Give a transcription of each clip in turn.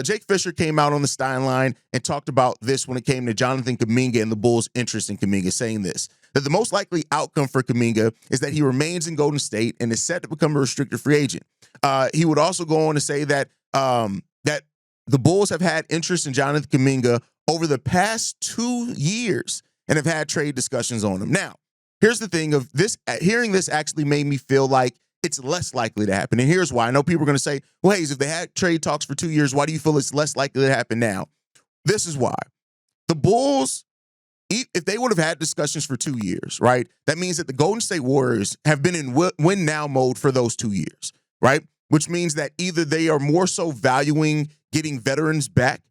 Jake Fisher came out on the sideline and talked about this when it came to Jonathan Kuminga and the Bulls' interest in Kuminga, saying this, that the most likely outcome for Kuminga is that he remains in Golden State and is set to become a restricted free agent. He would also go on to say that that the Bulls have had interest in Jonathan Kuminga over the past 2 years and have had trade discussions on him. Now, here's the thing of this, hearing this actually made me feel like it's less likely to happen. And here's why. I know people are going to say, well, Hayes, if they had trade talks for 2 years, why do you feel it's less likely to happen now? This is why. The Bulls, if they would have had discussions for 2 years, right, that means that the Golden State Warriors have been in win now mode for those 2 years, right? Which means that either they are more so valuing getting veterans back,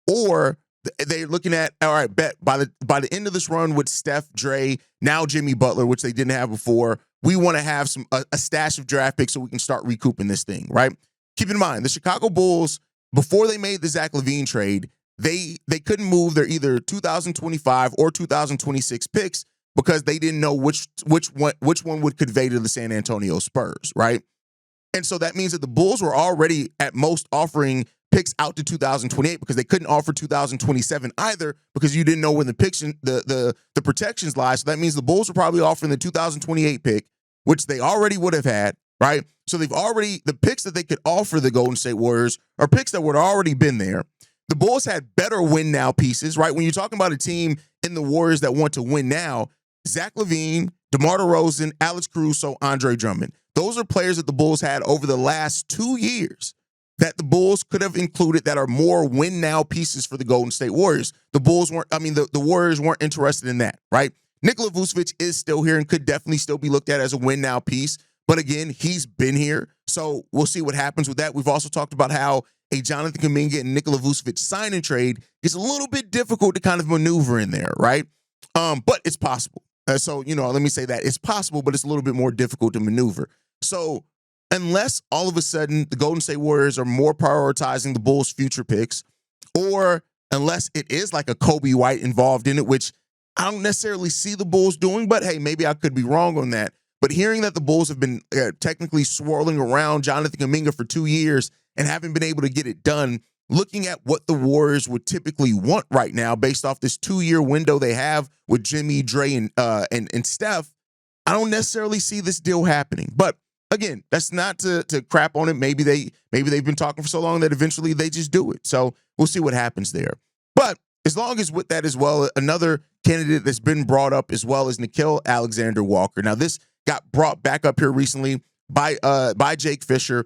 or they're looking at, all right, bet by the end of this run with Steph, Dre, now Jimmy Butler, which they didn't have before, we want to have a stash of draft picks so we can start recouping this thing, right? Keep in mind, the Chicago Bulls, before they made the Zach LaVine trade, they couldn't move their either 2025 or 2026 picks because they didn't know which one would convey to the San Antonio Spurs, right? And so that means that the Bulls were already at most offering picks out to 2028 because they couldn't offer 2027 either because you didn't know when the protections lie. So that means the Bulls were probably offering the 2028 pick, which they already would have had, right? So the picks that they could offer the Golden State Warriors are picks that would have already been there. The Bulls had better win now pieces, right? When you're talking about a team in the Warriors that want to win now, Zach LaVine, DeMar DeRozan, Alex Caruso, Andre Drummond. Those are players that the Bulls had over the last 2 years that the Bulls could have included that are more win now pieces for the Golden State Warriors. The Warriors weren't interested in that, right? Nikola Vucevic is still here and could definitely still be looked at as a win now piece. But again, he's been here. So we'll see what happens with that. We've also talked about how a Jonathan Kuminga and Nikola Vucevic sign and trade is a little bit difficult to kind of maneuver in there, right? But it's possible. So, let me say that it's possible, but it's a little bit more difficult to maneuver. So unless all of a sudden the Golden State Warriors are more prioritizing the Bulls' future picks, or unless it is like a Kobe White involved in it, which I don't necessarily see the Bulls doing, but hey, maybe I could be wrong on that. But hearing that the Bulls have been technically swirling around Jonathan Kuminga for 2 years and haven't been able to get it done, looking at what the Warriors would typically want right now based off this 2-year window they have with Jimmy, Dre, and Steph, I don't necessarily see this deal happening. But again, that's not to crap on it. Maybe they've been talking for so long that eventually they just do it. So we'll see what happens there. But as long as with that as well, another candidate that's been brought up as well is Nickeil Alexander-Walker. Now, this got brought back up here recently by Jake Fisher.